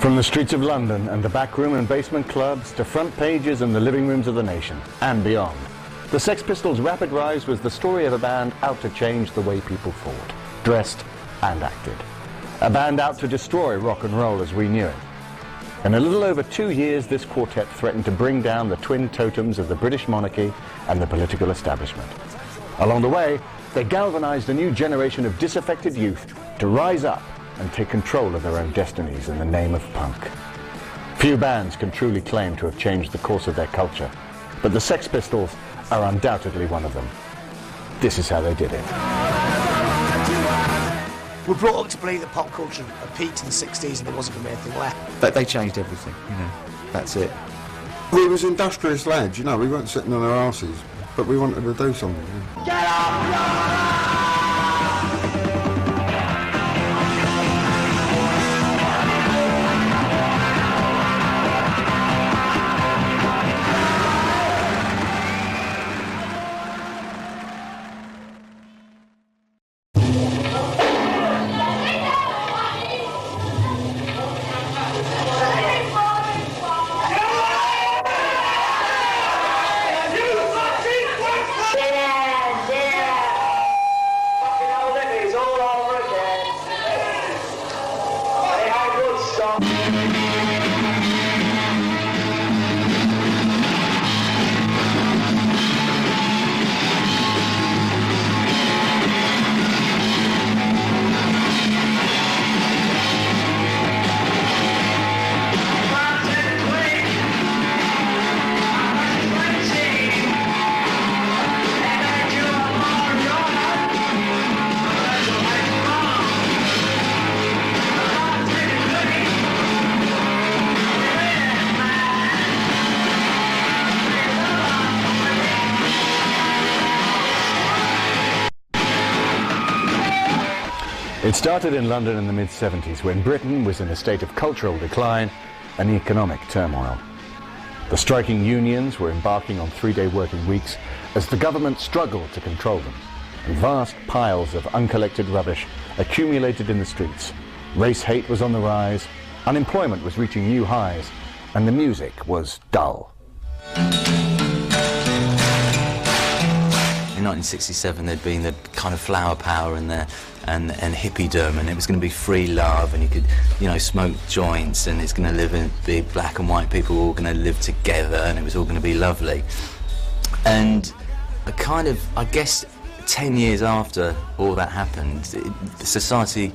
From the streets of London and the backroom and basement clubs to front pages and the living rooms of the nation and beyond, the Sex Pistols' rapid rise was the story of a band out to change the way people thought, dressed and acted. A band out to destroy rock and roll as we knew it. In a little over 2 years, this quartet threatened to bring down the twin totems of the British monarchy and the political establishment. Along the way, they galvanized a new generation of disaffected youth to rise up and take control of their own destinies in the name of punk. Few bands can truly claim to have changed the course of their culture, but the Sex Pistols are undoubtedly one of them. This is how they did it. We're brought up to believe that pop culture had peaked in the 60s and there wasn't going to be anything left. But they changed everything, you know, that's it. We was industrious lads, you know, we weren't sitting on our asses, but we wanted to do something. Get up! It started in London in the mid-70s when Britain was in a state of cultural decline and economic turmoil. The striking unions were embarking on 3-day working weeks as the government struggled to control them, and vast piles of uncollected rubbish accumulated in the streets. Race hate was on the rise, unemployment was reaching new highs, and the music was dull. In 1967 there'd been the kind of flower power and hippiedom, and it was going to be free love, and you could, you know, smoke joints, and it's going to be black and white people all going to live together, and it was all going to be lovely. And I guess 10 years after all that happened, the society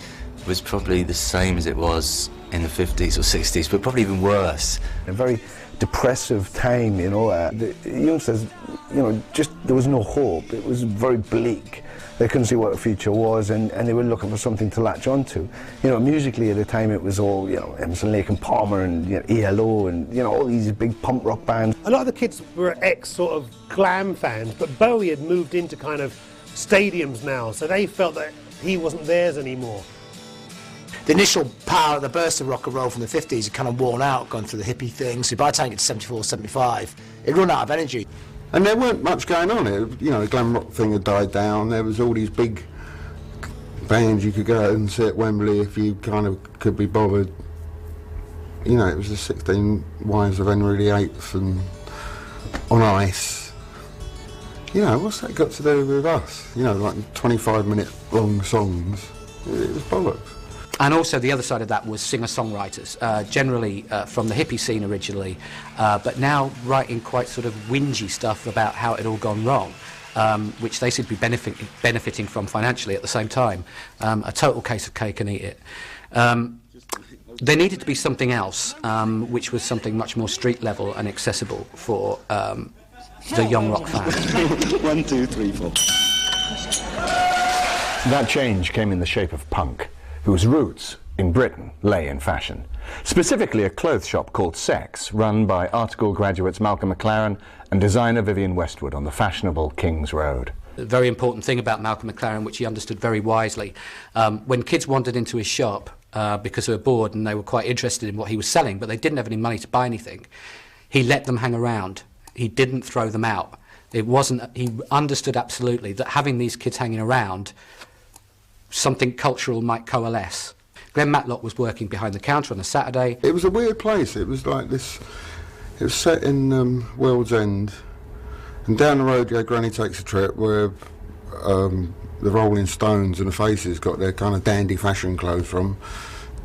was probably the same as it was in the 50s or 60s, but probably even worse. A very depressive time, you know. The youngsters, you know, just there was no hope. It was very bleak. They couldn't see what the future was, and they were looking for something to latch onto. You know, musically at the time it was all, you know, Emerson, Lake and Palmer and, you know, ELO and, you know, all these big punk rock bands. A lot of the kids were sort of glam fans, but Bowie had moved into kind of stadiums now, so they felt that he wasn't theirs anymore. The initial power, the burst of rock and roll from the 50s had kind of worn out, gone through the hippie thing, so by the time you get to 74, 75, it'd run out of energy. And there weren't much going on. You know, the glam rock thing had died down. There was all these big bands you could go out and see at Wembley if you kind of could be bothered. You know, it was the 16 Wives of Henry VIII and On Ice. You know, what's that got to do with us? You know, like 25-minute long songs. It was bollocks. And also the other side of that was singer-songwriters, generally from the hippie scene originally, but now writing quite sort of whingy stuff about how it had all gone wrong, which they seem to be benefiting from financially at the same time. A total case of cake and eat it. There needed to be something else, which was something much more street level and accessible for the young rock fan. 1, 2, 3, 4. That change came in the shape of punk, whose roots in Britain lay in fashion. Specifically a clothes shop called Sex, run by art school graduates Malcolm McLaren and designer Vivienne Westwood on the fashionable King's Road. A very important thing about Malcolm McLaren, which he understood very wisely, when kids wandered into his shop because they were bored and they were quite interested in what he was selling, but they didn't have any money to buy anything, he let them hang around. He didn't throw them out. He understood absolutely that having these kids hanging around, something cultural might coalesce. Glen Matlock was working behind the counter on a Saturday. It was a weird place. It was like this. It was set in World's End, and down the road you had Granny Takes a Trip, where the Rolling Stones and the Faces got their kind of dandy fashion clothes from.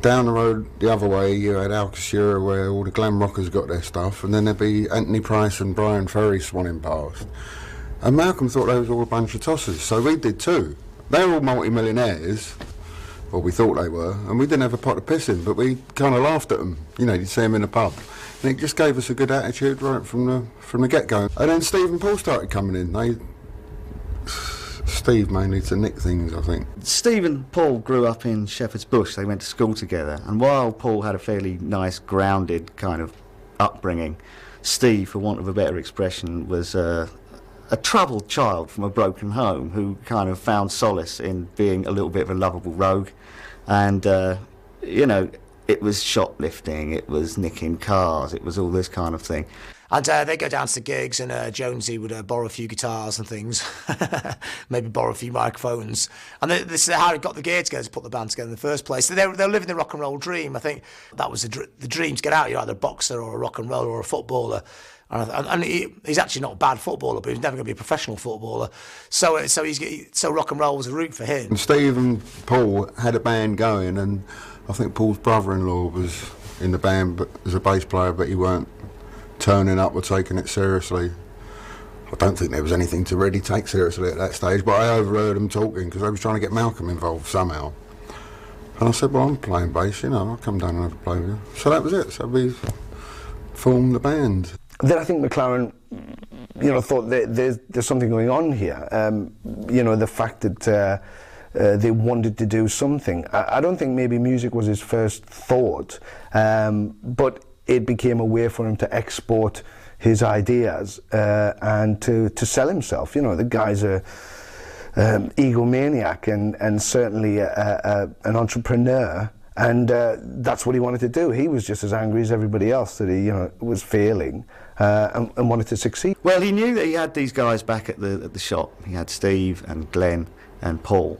Down the road the other way you had Alcasura, where all the glam rockers got their stuff, and then there'd be Anthony Price and Brian Ferry swanning past. And Malcolm thought they was all a bunch of tossers, so we did too. They were all multi-millionaires, or we thought they were, and we didn't have a pot of piss in, but we kind of laughed at them. You know, you'd see them in a pub. And it just gave us a good attitude right from the get-go. And then Steve and Paul started coming in. Steve mainly to nick things, I think. Steve and Paul grew up in Shepherd's Bush. They went to school together. And while Paul had a fairly nice, grounded kind of upbringing, Steve, for want of a better expression, was a troubled child from a broken home who kind of found solace in being a little bit of a lovable rogue. And, you know, it was shoplifting, it was nicking cars, it was all this kind of thing. And they'd go down to the gigs, and Jonesy would borrow a few guitars and things, maybe borrow a few microphones. And this is how he got the gear together to put the band together in the first place. So they were living the rock and roll dream. I think that was the dream to get out. You're either a boxer or a rock and roller or a footballer. And he's actually not a bad footballer, but he's never going to be a professional footballer. So rock and roll was a route for him. And Steve and Paul had a band going, and I think Paul's brother-in-law was in the band but as a bass player, but he weren't turning up or taking it seriously. I don't think there was anything to really take seriously at that stage, but I overheard them talking because they was trying to get Malcolm involved somehow. And I said, well, I'm playing bass, you know, I'll come down and have a play with you. So that was it. So we formed the band. Then I think McLaren, you know, thought that there's something going on here. You know, the fact that they wanted to do something. I don't think maybe music was his first thought, but it became a way for him to export his ideas and to sell himself. You know, the guy's a egomaniac and certainly an entrepreneur, and that's what he wanted to do. He was just as angry as everybody else that he, you know, was failing and wanted to succeed. Well, he knew that he had these guys back at the shop. He had Steve and Glenn and Paul,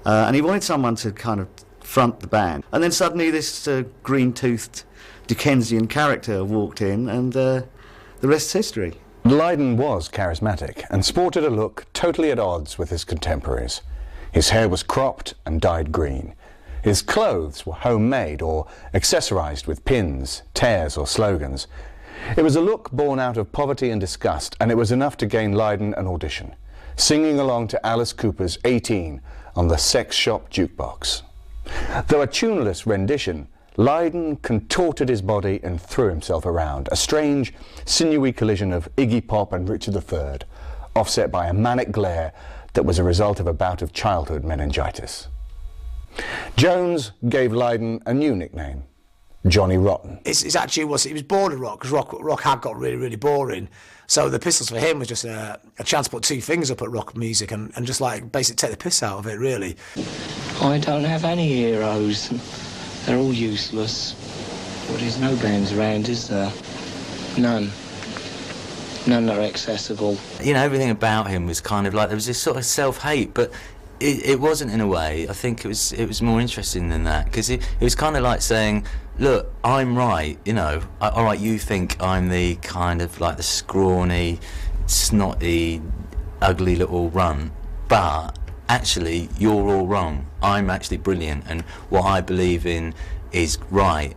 and he wanted someone to kind of front the band. And then suddenly this green-toothed Dickensian character walked in, and the rest's history. Lydon was charismatic and sported a look totally at odds with his contemporaries. His hair was cropped and dyed green. His clothes were homemade or accessorized with pins, tears or slogans. It was a look born out of poverty and disgust, and it was enough to gain Lydon an audition, singing along to Alice Cooper's 18 on the Sex Shop jukebox. Though a tuneless rendition, Lydon contorted his body and threw himself around, a strange, sinewy collision of Iggy Pop and Richard III, offset by a manic glare that was a result of a bout of childhood meningitis. Jones gave Lydon a new nickname, Johnny Rotten. It's actually he was bored of rock, because rock had got really, really boring. So the Pistols for him was just a chance to put two fingers up at rock music and just like basically take the piss out of it, really. I don't have any heroes. They're all useless. Well, there's no bands around, is there? None. None that are accessible. You know, everything about him was kind of like, there was this sort of self-hate, but it wasn't in a way. I think it was more interesting than that, because it was kind of like saying, look, I'm right, you know, all right, you think I'm the kind of like the scrawny, snotty, ugly little runt, but actually you're all wrong. I'm actually brilliant, and what I believe in is right.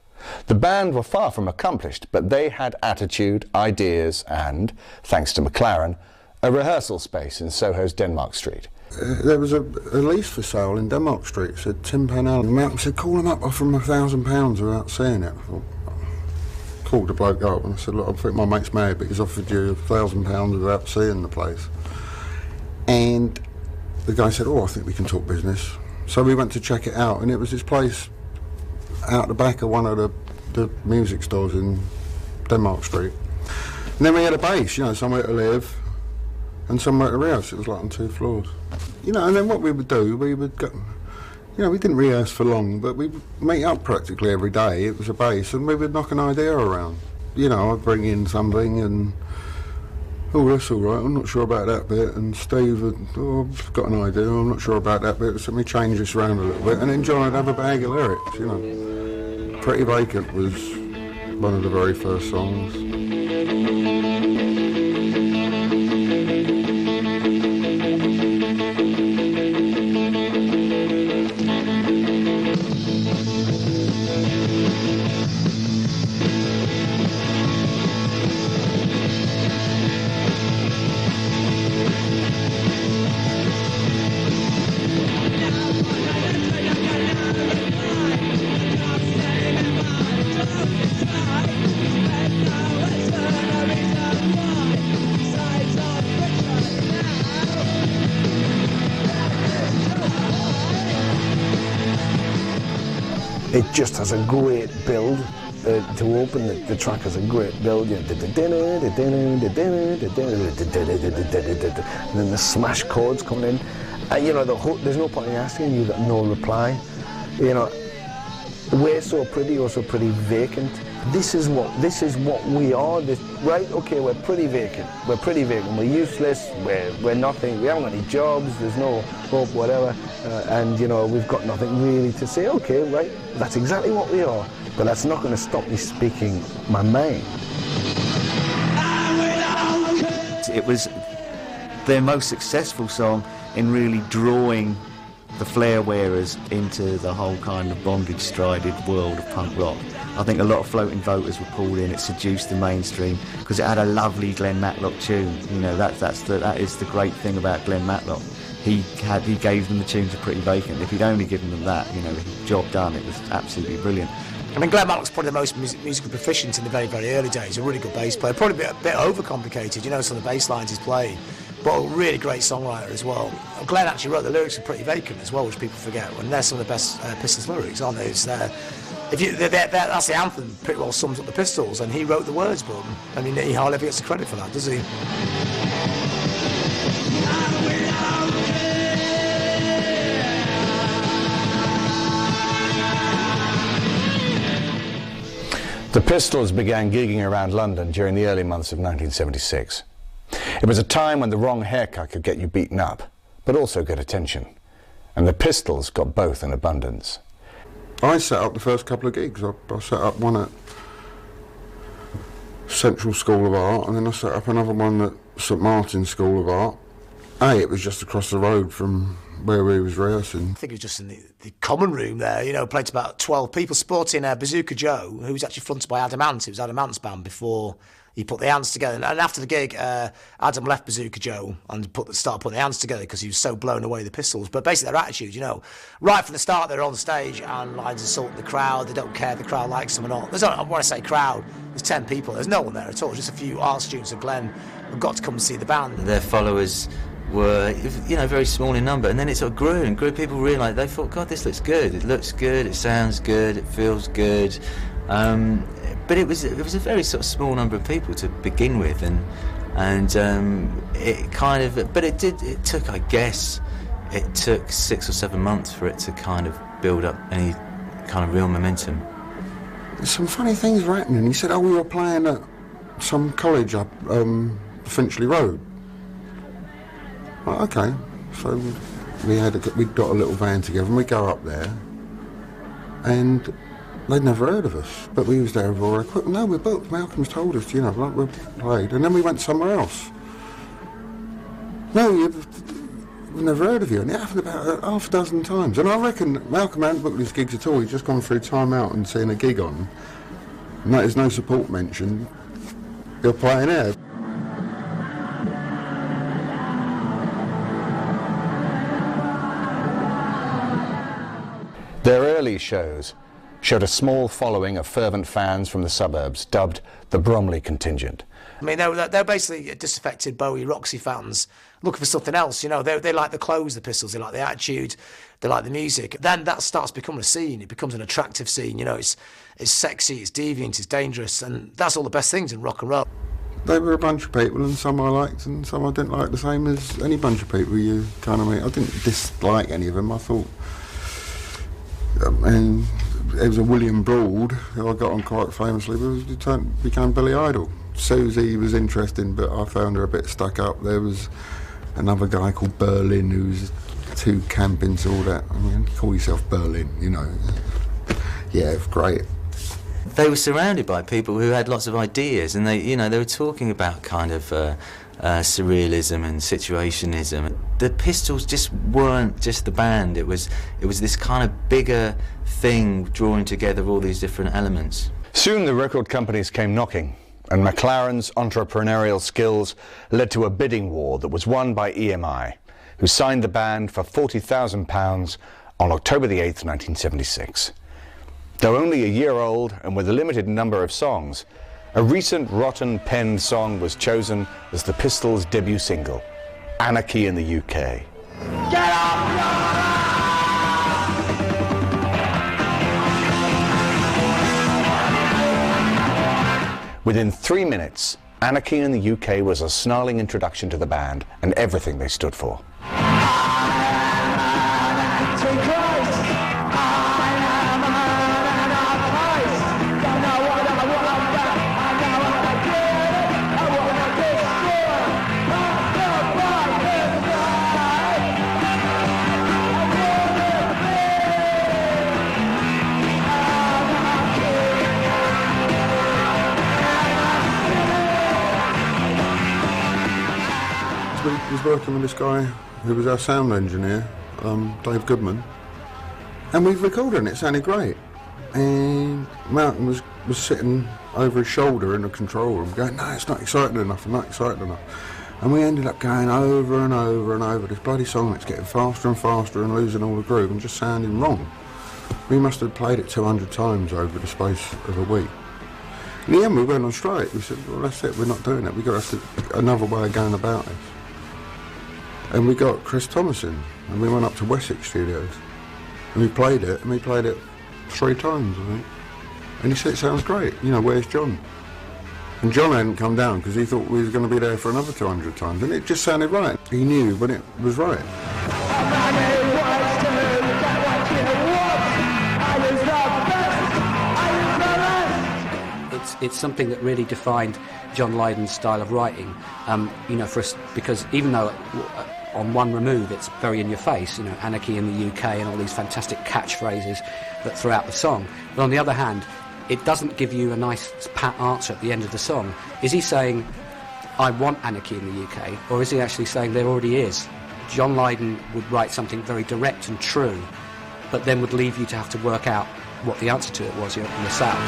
The band were far from accomplished, but they had attitude, ideas and, thanks to McLaren, a rehearsal space in Soho's Denmark Street. There was a lease for sale in Denmark Street. It said £10 Allen. Malcolm said, call them up, offer them £1,000 without seeing it. I thought, called the bloke up and I said, look, I think my mate's mad, but he's offered you £1,000 without seeing the place. And the guy said, oh, I think we can talk business. So we went to check it out, and it was this place out the back of one of the music stores in Denmark Street. And then we had a base, you know, somewhere to live and somewhere to rehearse. It was like on 2 floors. You know, and then what we would do, we would go, you know, we didn't rehearse for long, but we'd meet up practically every day. It was a base, and we would knock an idea around. You know, I'd bring in something, and oh, that's all right, I'm not sure about that bit, and Steve had, oh, I've got an idea, I'm not sure about that bit, so let me change this around a little bit, and then John would have a bag of lyrics, you know. Pretty Vacant was one of the very first songs. It just has a great build to open. The track has a great build, you know, and then the smash chords coming in, and you know there's no point in asking, you got no reply. You know, we're so pretty or so pretty vacant. This is what we are. Right? Okay, we're pretty vacant. We're pretty vacant. We're useless. We're nothing. We haven't got any jobs. There's no hope, whatever. And you know, we've got nothing really to say. Okay, right? That's exactly what we are. But that's not going to stop me speaking my mind. It was their most successful song in really drawing the flare wearers into the whole kind of bondage-strided world of punk rock. I think a lot of floating voters were pulled in. It seduced the mainstream because it had a lovely Glen Matlock tune. You know, that is the great thing about Glen Matlock. He gave them the tunes of Pretty Vacant. If he'd only given them that, you know, job done. It was absolutely brilliant. I mean, Glen Matlock's probably the most musically proficient in the very, very early days. A really good bass player, probably a bit overcomplicated, you know, some of the bass lines he's played, but a really great songwriter as well. Glen actually wrote the lyrics for Pretty Vacant as well, which people forget, and they're some of the best Pistols lyrics, aren't they? It's, that's the anthem, pretty well sums up the Pistols, and he wrote the words, but I mean, he hardly ever gets the credit for that, does he? The Pistols began gigging around London during the early months of 1976. It was a time when the wrong haircut could get you beaten up, but also get attention. And the Pistols got both in abundance. I set up the first couple of gigs. I set up one at Central School of Art, and then I set up another one at St Martin's School of Art. It was just across the road from where we was rehearsing. I think it was just in the common room there, you know, played to about 12 people, sporting Bazooka Joe, who was actually fronted by Adam Ant. It was Adam Ant's band before he put the Ants together. And after the gig, Adam left Bazooka Joe and started putting the Ants together because he was so blown away with the Pistols. But basically their attitude, you know, right from the start they're on stage and lines insulting the crowd. They don't care if the crowd likes them or not. When I say crowd, there's 10 people. There's no one there at all. Just a few art students of Glen who got to come and see the band. Their followers were, you know, very small in number, and then it sort of grew and grew. People realised, they thought, God, this looks good. It looks good. It sounds good. It feels good. But it was a very sort of small number of people to begin with, and it kind of, but it took, I guess, it took 6 or 7 months for it to kind of build up any kind of real momentum. Some funny things were happening. He said, we were playing at some college up Finchley Road. Well, okay, so we'd got a little van together and we go up there, and they'd never heard of us, but we was there with all our equipment. No, we're booked. Malcolm's told us, you know, like we're played, and then we went somewhere else. No, we've never heard of you, and it happened about half a dozen times. And I reckon Malcolm hadn't booked his gigs at all. He'd just gone through Time Out and seen a gig on. And there's no support mentioned. You're playing there. Their early shows showed a small following of fervent fans from the suburbs, dubbed the Bromley Contingent. I mean, they're basically disaffected Bowie Roxy fans looking for something else, you know. They like the clothes, the Pistols, they like the attitude, they like the music. Then that starts becoming a scene. It becomes an attractive scene, you know. It's sexy, it's deviant, it's dangerous, and that's all the best things in rock and roll. They were a bunch of people, and some I liked and some I didn't like, the same as any bunch of people you kind of meet. I didn't dislike any of them. I thought, and It was a William Broad who I got on quite famously, but became Billy Idol. Susie was interesting, but I found her a bit stuck up. There was another guy called Berlin who's too camping to all that. I mean, call yourself Berlin, you know. Yeah, it's great. They were surrounded by people who had lots of ideas, and they were talking about kind of surrealism and situationism. The Pistols just weren't just the band. It was this kind of bigger thing drawing together all these different elements. Soon the record companies came knocking, and McLaren's entrepreneurial skills led to a bidding war that was won by EMI, who signed the band for £40,000 on October the 8th, 1976. Though only a year old and with a limited number of songs, a recent Rotten penned song was chosen as the Pistols' debut single, Anarchy in the UK. Get up! Within 3 minutes, Anarchy in the UK was a snarling introduction to the band and everything they stood for. We was working with this guy who was our sound engineer, Dave Goodman, and we recorded it. It sounded great. And Mountain was sitting over his shoulder in the control room going, no, it's not exciting enough, I'm not exciting enough. And we ended up going over and over and over this bloody song that's getting faster and faster and losing all the groove and just sounding wrong. We must have played it 200 times over the space of a week. In the end, we went on strike. We said, well, that's it, we're not doing it. We've got another way of going about this. And we got Chris Thomas in, and we went up to Wessex Studios, and we played it 3 times, I think. And he said, it sounds great, you know, where's John? And John hadn't come down because he thought we was going to be there for another 200 times, and it just sounded right. He knew when it was right. It's something that really defined John Lydon's style of writing, for us, because even though on one remove it's very in your face, Anarchy in the UK and all these fantastic catchphrases that throughout the song, but on the other hand, it doesn't give you a nice pat answer at the end of the song. Is he saying, I want anarchy in the UK, or is he actually saying there already is? John Lydon would write something very direct and true, but then would leave you to have to work out what the answer to it was yourself.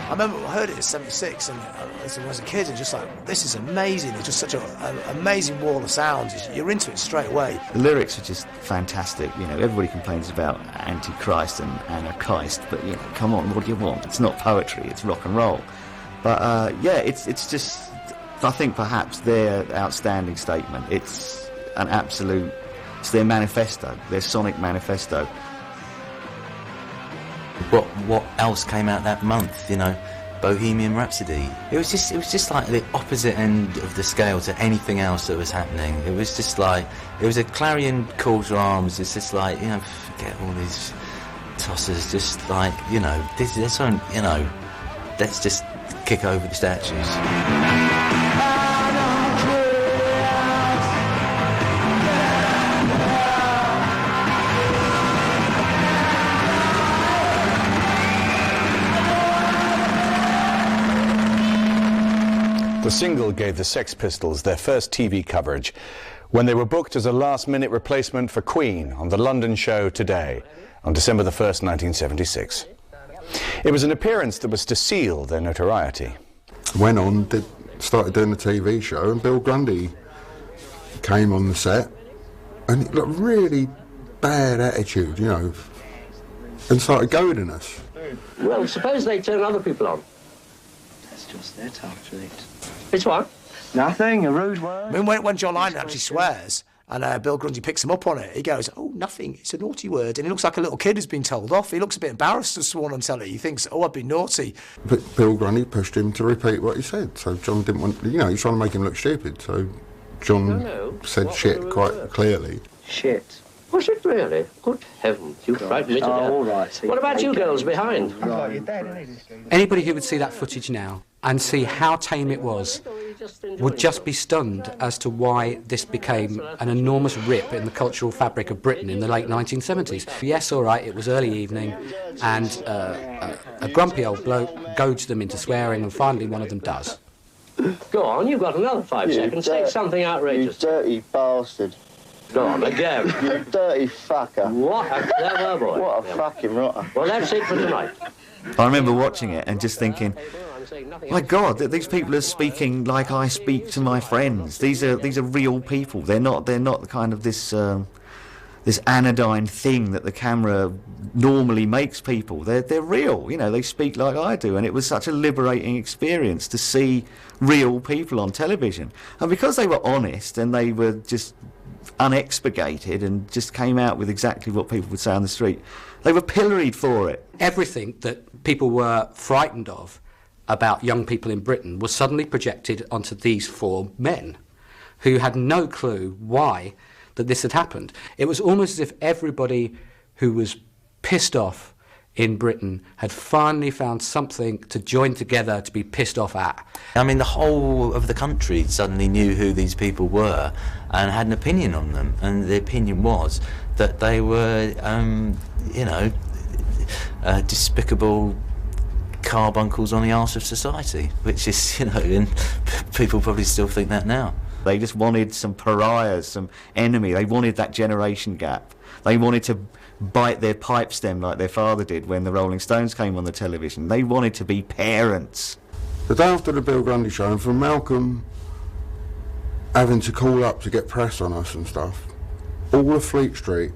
I remember I heard it in '76, and I was a kid, and just like, this is amazing. It's just such an amazing wall of sounds. You're into it straight away. The lyrics are just fantastic. Everybody complains about Antichrist and Anarchist, but come on, what do you want? It's not poetry, it's rock and roll. But it's just, I think perhaps their outstanding statement. It's an absolute, it's their manifesto, their sonic manifesto. What else came out that month? Bohemian Rhapsody. It was just like the opposite end of the scale to anything else that was happening. It was just like, it was a clarion call to arms. It's just like, forget all these tossers. Just like, this one, let's just kick over the statues. The single gave the Sex Pistols their first TV coverage when they were booked as a last-minute replacement for Queen on the London show Today on December the 1st, 1976. It was an appearance that was to seal their notoriety. Went on, started doing the TV show, and Bill Grundy came on the set, and he looked really bad attitude, and started goading us. Well, suppose they turn other people on. That's just their talk to it. Which one? Nothing, a rude word. I mean, when John Lydon actually swears, and Bill Grundy picks him up on it, he goes, oh, nothing, it's a naughty word. And he looks like a little kid who's been told off. He looks a bit embarrassed to have sworn on telly. He thinks, oh, I've been naughty. But Bill Grundy pushed him to repeat what he said. So John didn't want, he's trying to make him look stupid. So John said shit quite clearly. Shit. Was it really? Good heavens, you frightened me to death. all right. What about you girls behind? Anybody who would see that footage now and see how tame it was would just be stunned as to why this became an enormous rip in the cultural fabric of Britain in the late 1970s. Yes, all right, it was early evening, and a grumpy old bloke goads them into swearing, and finally one of them does. Go on, you've got another 5 seconds. Say something outrageous. You dirty bastard. Go on, again. You dirty fucker. What a clever boy. What a fucking rotter. Well, that's it for tonight. I remember watching it and just thinking, my God, these people are speaking like I speak to my friends. These are real people. They're not kind of this anodyne thing that the camera normally makes people. They're real. You know, they speak like I do, and it was such a liberating experience to see real people on television. And because they were honest and they were just unexpurgated and just came out with exactly what people would say on the street, they were pilloried for it. Everything that people were frightened of about young people in Britain was suddenly projected onto these 4 men who had no clue why that this had happened. It was almost as if everybody who was pissed off in Britain had finally found something to join together to be pissed off at. I mean, the whole of the country suddenly knew who these people were and had an opinion on them, and the opinion was that they were, despicable carbuncles on the arse of society, which is, and people probably still think that now. They just wanted some pariahs, some enemy. They wanted that generation gap. They wanted to bite their pipe stem like their father did when the Rolling Stones came on the television. They wanted to be parents. The day after the Bill Grundy show, and from Malcolm having to call up to get press on us and stuff, all of Fleet Street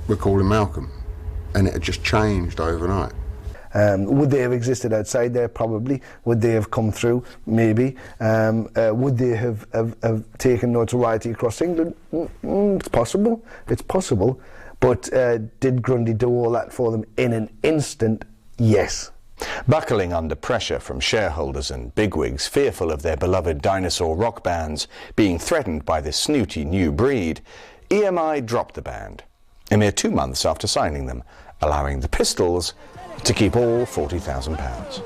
were calling Malcolm, and it had just changed overnight. Would they have existed outside there? Probably. Would they have come through? Maybe. Would they have taken notoriety across England? It's possible. It's possible. But did Grundy do all that for them in an instant? Yes. Buckling under pressure from shareholders and bigwigs fearful of their beloved dinosaur rock bands being threatened by this snooty new breed, EMI dropped the band a mere 2 months after signing them, allowing the Pistols to keep all £40,000.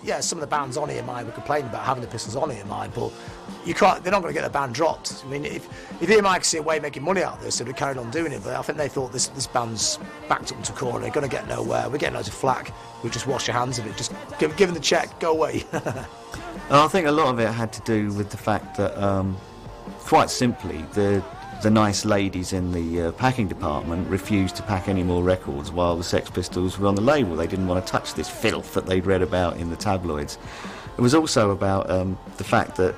Yeah, some of the bands on EMI were complaining about having the Pistols on EMI, but you can't. They're not going to get the band dropped. I mean, if EMI could see a way of making money out of this, they'd have carried on doing it. But I think they thought this band's backed up into a corner. They're going to get nowhere. We're getting loads of flack. We just wash your hands of it. Just give them the check. Go away. I think a lot of it had to do with the fact that, quite simply, the nice ladies in the packing department refused to pack any more records while the Sex Pistols were on the label. They didn't want to touch this filth that they'd read about in the tabloids. It was also about the fact that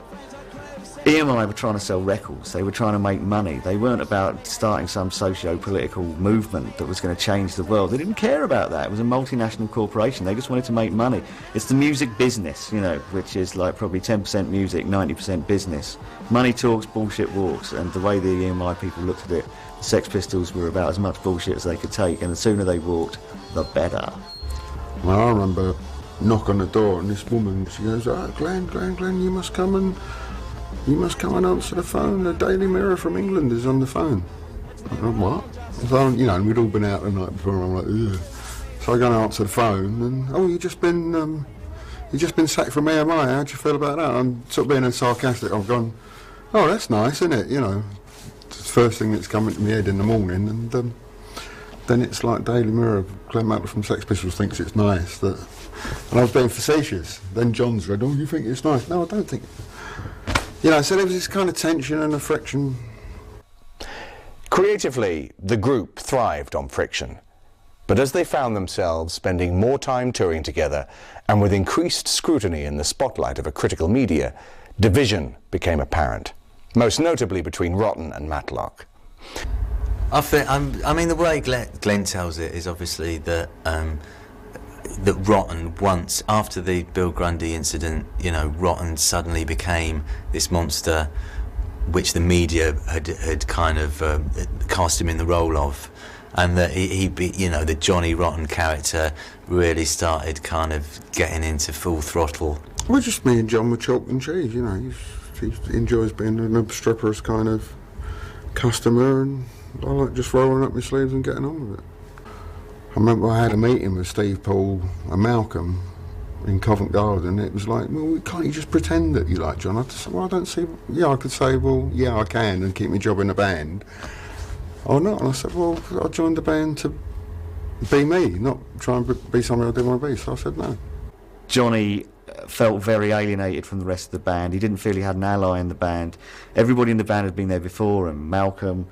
EMI were trying to sell records. They were trying to make money. They weren't about starting some socio-political movement that was going to change the world. They didn't care about that. It was a multinational corporation. They just wanted to make money. It's the music business, which is like probably 10% music, 90% business. Money talks, bullshit walks, and the way the EMI people looked at it, the Sex Pistols were about as much bullshit as they could take, and the sooner they walked, the better. Well, I remember knock on the door, and this woman, she goes, Glenn, you must come and answer the phone. The Daily Mirror from England is on the phone. I'm what? So, and we'd all been out the night before, and I'm like, ugh. So I go and answer the phone, and you've just been sacked from EMI. How do you feel about that? I'm sort of being sarcastic. I've gone, oh, that's nice, isn't it? It's the first thing that's come into my head in the morning, and then it's like Daily Mirror. Glen Matlock from Sex Pistols thinks it's nice that, and I was being facetious. Then John's read, oh, you think it's nice? No, I don't think. So there was this kind of tension and a friction. Creatively, the group thrived on friction. But as they found themselves spending more time touring together and with increased scrutiny in the spotlight of a critical media, division became apparent, most notably between Rotten and Matlock. I mean, the way Glenn tells it is obviously that that Rotten, once after the Bill Grundy incident, Rotten suddenly became this monster which the media had kind of cast him in the role of, and that the Johnny Rotten character really started kind of getting into full throttle. Well, just me and John were chalk and cheese, he enjoys being an obstreperous kind of customer, and I like just rolling up my sleeves and getting on with it. I remember I had a meeting with Steve, Paul and Malcolm in Covent Garden. It was like, well, can't you just pretend that you like John? I said, well, I don't see... Yeah, I could say, well, yeah, I can, and keep my job in the band. Or not. And I said, well, I joined the band to be me, not try and be something I didn't want to be. So I said no. Johnny felt very alienated from the rest of the band. He didn't feel he had an ally in the band. Everybody in the band had been there before him. Malcolm,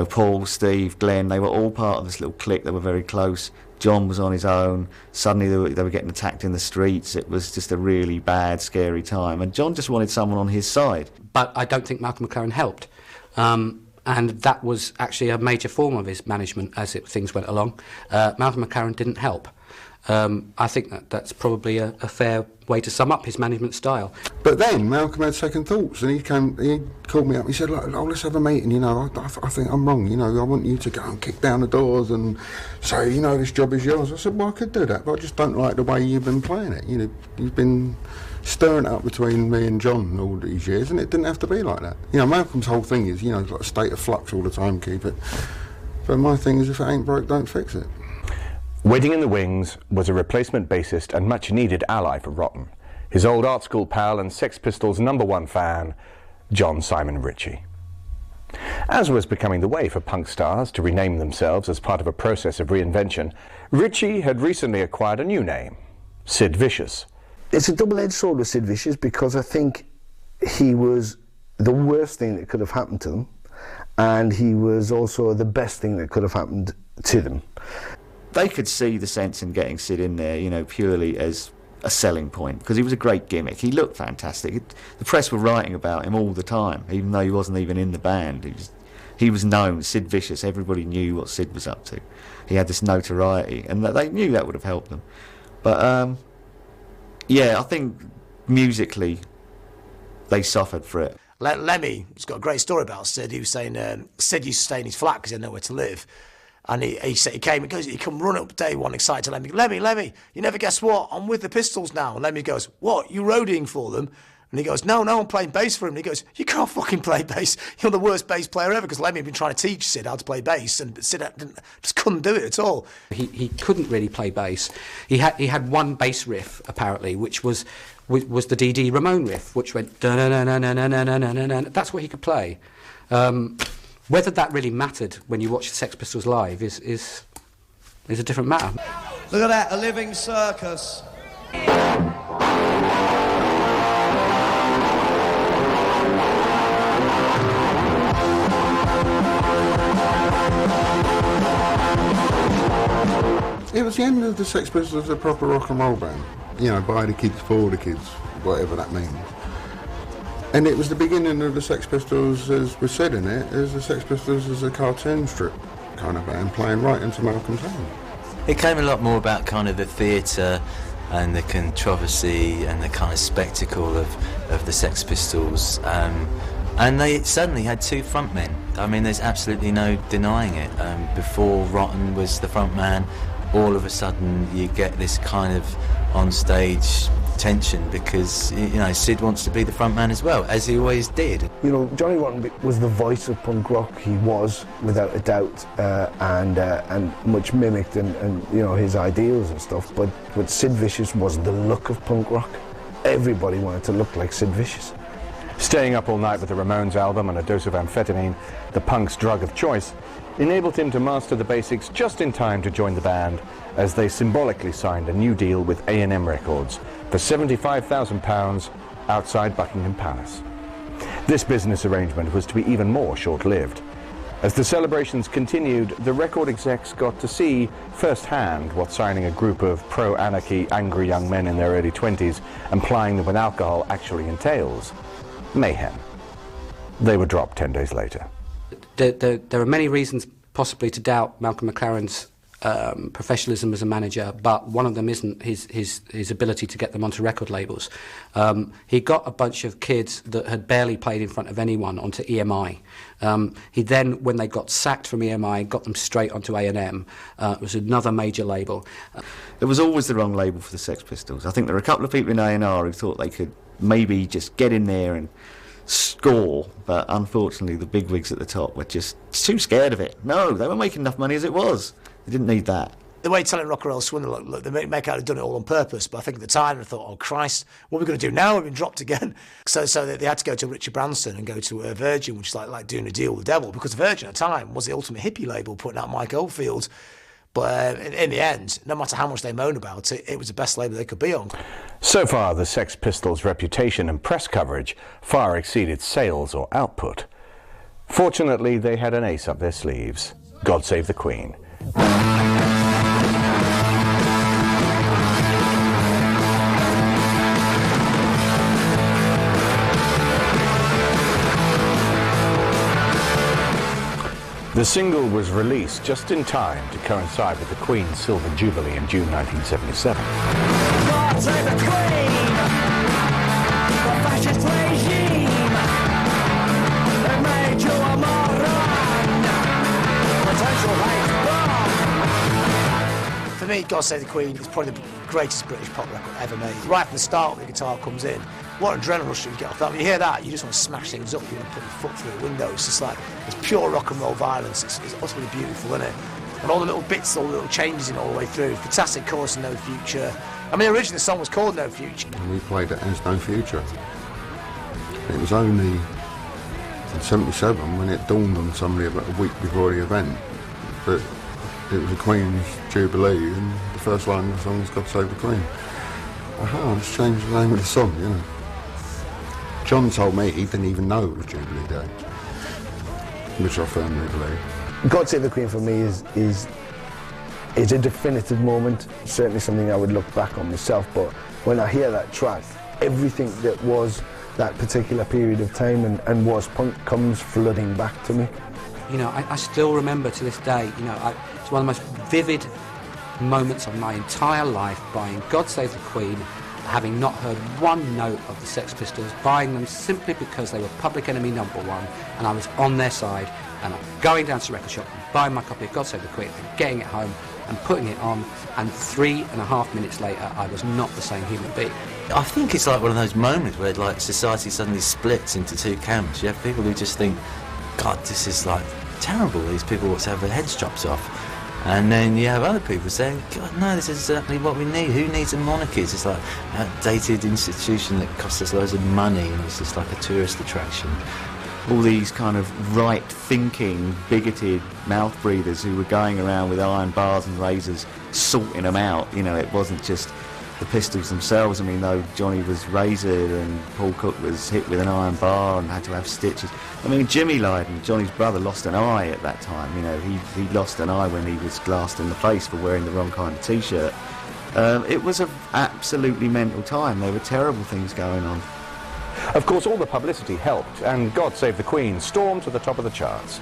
Paul, Steve, Glenn, they were all part of this little clique. They were very close. John was on his own. Suddenly they were getting attacked in the streets. It was just a really bad, scary time. And John just wanted someone on his side. But I don't think Malcolm McLaren helped. And that was actually a major form of his management as things went along. Malcolm McLaren didn't help. I think that's probably a fair way to sum up his management style. But then Malcolm had second thoughts, and he called me up. He said, "Look, let's have a meeting. I think I'm wrong. I want you to go and kick down the doors and say, this job is yours." I said, "Well, I could do that, but I just don't like the way you've been playing it. You've been stirring it up between me and John all these years, and it didn't have to be like that. Malcolm's whole thing is, like a state of flux all the time. Keep it. But my thing is, if it ain't broke, don't fix it." Waiting in the wings was a replacement bassist and much-needed ally for Rotten, his old art school pal and Sex Pistols' #1 fan, John Simon Ritchie. As was becoming the way for punk stars to rename themselves as part of a process of reinvention, Ritchie had recently acquired a new name, Sid Vicious. It's a double-edged sword with Sid Vicious, because I think he was the worst thing that could have happened to them, and he was also the best thing that could have happened to them. They could see the sense in getting Sid in there, purely as a selling point, because he was a great gimmick. He looked fantastic. The press were writing about him all the time, even though he wasn't even in the band. He was known, Sid Vicious. Everybody knew what Sid was up to. He had this notoriety, and they knew that would have helped them. But I think musically they suffered for it. Lemmy has got a great story about Sid. He was saying Sid used to stay in his flat because he had nowhere to live. And he said he come run up day one excited to Lemmy, you never guess what? I'm with the Pistols now. And Lemmy goes, "What? You roadieing for them?" And he goes, no, I'm playing bass for him. And he goes, "You can't fucking play bass. You're the worst bass player ever." Because Lemmy had been trying to teach Sid how to play bass, and Sid just couldn't do it at all. He couldn't really play bass. He had one bass riff apparently, which was the D.D. Ramone riff, which went da na na na na na na na na. That's what he could play. Whether that really mattered when you watch the Sex Pistols live is a different matter. Look at that, a living circus. It was the end of the Sex Pistols as a proper rock and roll band. By the kids, for the kids, whatever that means. And it was the beginning of the Sex Pistols, as was said in it, as the Sex Pistols as a cartoon strip kind of band, playing right into Malcolm's hand. It came a lot more about kind of the theatre and the controversy and the kind of spectacle of the Sex Pistols. And they suddenly had two frontmen. I mean, there's absolutely no denying it. Before Rotten was the frontman, all of a sudden you get this kind of on-stage tension because Sid wants to be the front man as well, as he always did. Johnny Rotten was the voice of punk rock. He was, without a doubt, and much mimicked and his ideals and stuff. But Sid Vicious was the look of punk rock. Everybody wanted to look like Sid Vicious. Staying up all night with the Ramones album and a dose of amphetamine, the punk's drug of choice, enabled him to master the basics just in time to join the band as they symbolically signed a new deal with A&M Records for £75,000 outside Buckingham Palace. This business arrangement was to be even more short-lived. As the celebrations continued, the record execs got to see firsthand what signing a group of pro-anarchy, angry young men in their early 20s and plying them with alcohol actually entails. Mayhem. They were dropped 10 days later. There are many reasons possibly to doubt Malcolm McLaren's professionalism as a manager, but one of them isn't his ability to get them onto record labels. He got a bunch of kids that had barely played in front of anyone onto EMI. He then, when they got sacked from EMI, got them straight onto A&M. It was another major label. It was always the wrong label for the Sex Pistols. I think there were a couple of people in A&R who thought they could maybe just get in there and score, but unfortunately the bigwigs at the top were just too scared of it. No, they were making enough money as it was. They didn't need that. The way telling Rock and Roll Swindle, look, they make out they've done it all on purpose, but I think at the time they thought, oh Christ, what are we going to do now? We've been dropped again. So they had to go to Richard Branson and go to Virgin, which is like doing a deal with the devil, because Virgin at the time was the ultimate hippie label, putting out Mike Oldfield. But in the end, no matter how much they moan about it, it was the best label they could be on. So far, the Sex Pistols' reputation and press coverage far exceeded sales or output. Fortunately, they had an ace up their sleeves. God Save the Queen. The single was released just in time to coincide with the Queen's Silver Jubilee in June 1977. God save the Queen, the fascist regime, they made you a moron, potential hate bomb. For me, God Save the Queen is probably the greatest British pop record ever made. Right from the start when the guitar comes in, what adrenaline rush you get off that. When you hear that, you just want to smash things up, you want to put your foot through a window. It's just like, it's pure rock and roll violence. It's utterly beautiful, isn't it? And all the little bits, all the little changes in all the way through. Fantastic chorus and No Future. I mean, originally the song was called No Future. And we played it as No Future. It was only in 77 when it dawned on somebody about a week before the event that it was the Queen's Jubilee and the first line of the song was God Save the Queen. I'll just change the name of the song, you know. John told me he didn't even know it was Jubilee Day, which I firmly believe. God Save the Queen for me is a definitive moment, certainly something I would look back on myself, but when I hear that track, everything that was that particular period of time and was punk comes flooding back to me. You know, I still remember to this day, you know, it's one of the most vivid moments of my entire life, buying God Save the Queen, having not heard one note of the Sex Pistols, buying them simply because they were Public Enemy #1 and I was on their side, and I'm going down to the record shop and buying my copy of God Save the Queen and getting it home and putting it on, and 3.5 minutes later I was not the same human being. I think it's like one of those moments where like society suddenly splits into two camps. You have people who just think, God, this is like terrible, these people want to have their heads chopped off. And then you have other people saying, God, no, this is exactly what we need. Who needs a monarchy? It's just like an outdated institution that costs us loads of money and it's just like a tourist attraction. All these kind of right-thinking, bigoted mouth breathers who were going around with iron bars and razors sorting them out. You know, it wasn't just the Pistols themselves. I mean, though Johnny was razored and Paul Cook was hit with an iron bar and had to have stitches. I mean, Jimmy Lydon, Johnny's brother, lost an eye at that time. You know, he lost an eye when he was glassed in the face for wearing the wrong kind of T-shirt. It was an absolutely mental time. There were terrible things going on. Of course, all the publicity helped, and God Save the Queen stormed to the top of the charts,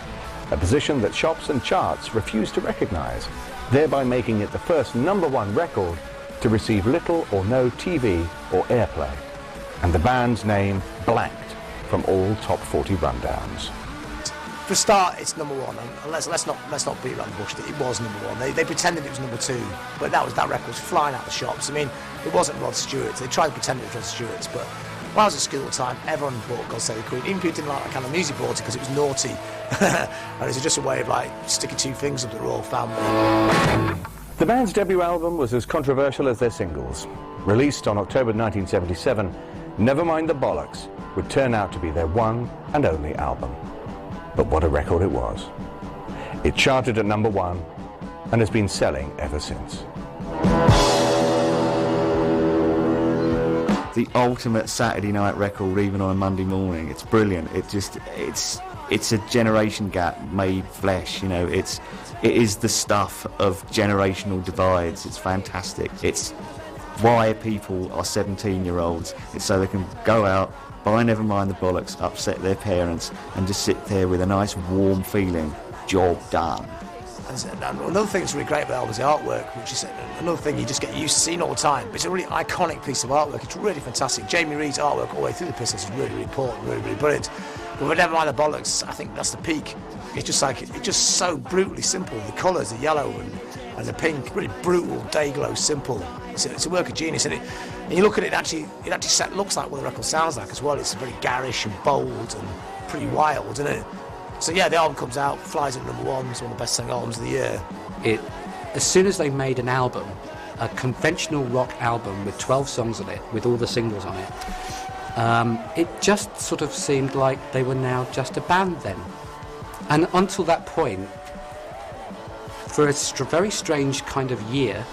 a position that shops and charts refused to recognise, thereby making it the first #1 record to receive little or no TV or airplay, and the band's name blanked from all top 40 rundowns. For a start, it's #1, and let's not beat around the bush. It was #1. They pretended it was #2, but that record was flying out the shops. I mean, it wasn't Rod Stewart's. They tried to pretend it was Rod Stewart's, but when I was at school at the time, everyone bought God Save the Queen. Even people didn't like that kind of music, bought it because it was naughty, and it was just a way of like sticking two fingers up the royal family. The band's debut album was as controversial as their singles. Released on October 1977, Nevermind the Bollocks would turn out to be their one and only album. But what a record it was. It charted at #1 and has been selling ever since. The ultimate Saturday night record, even on a Monday morning. It's brilliant. It's a generation gap made flesh. You know, it is the stuff of generational divides. It's fantastic. It's why people are 17-year-olds. It's so they can go out, buy Nevermind the Bollocks, upset their parents, and just sit there with a nice warm feeling. Job done. And another thing that's really great about it is the artwork, which is another thing you just get used to seeing all the time. It's a really iconic piece of artwork. It's really fantastic. Jamie Reed's artwork all the way through the Pistols is really, really important, really, really brilliant. But never mind the Bollocks, I think that's the peak. It's just so brutally simple. The colours, the yellow and the pink, really brutal, day glow, simple. It's a work of genius, and you look at it, it actually looks like what the record sounds like as well. It's very garish and bold and pretty wild, isn't it? So yeah, the album comes out, flies at #1, it's one of the best-selling albums of the year. As soon as they made an album, a conventional rock album with 12 songs on it, with all the singles on it, it just sort of seemed like they were now just a band then. And until that point, for a very strange kind of year,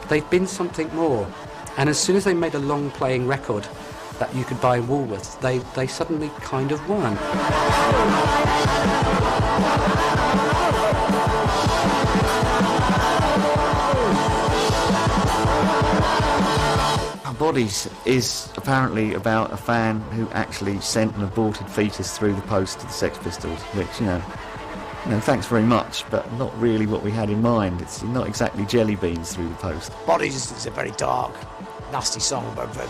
they've been something more. And as soon as they made a long-playing record that you could buy in Woolworths, they suddenly kind of won. Bodies is apparently about a fan who actually sent an aborted fetus through the post to the Sex Pistols, which, you know, thanks very much, but not really what we had in mind. It's not exactly jelly beans through the post. Bodies is a very dark, nasty song, but a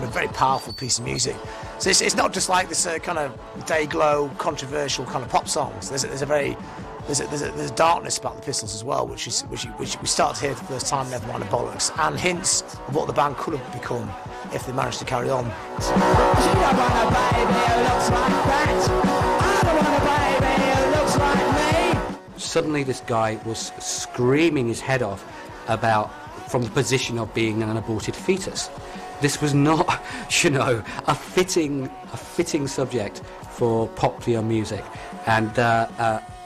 very powerful piece of music. So it's not just like this kind of day glow, controversial kind of pop songs. There's a darkness about the Pistols as well, which we start to hear for the first time, never mind the Bollocks, and hints of what the band could have become if they managed to carry on. She don't want a baby who looks like that. I don't want a baby who looks like me. Suddenly this guy was screaming his head off from the position of being an aborted fetus. This was not, a fitting subject for popular music, and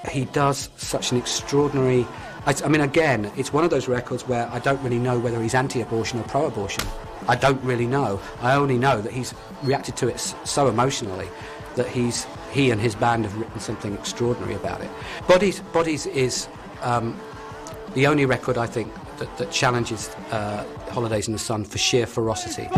he does such an extraordinary. I mean, again, it's one of those records where I don't really know whether he's anti-abortion or pro-abortion. I don't really know. I only know that he's reacted to it so emotionally that he and his band have written something extraordinary about it. Bodies is the only record I think that challenges Holidays in the Sun for sheer ferocity.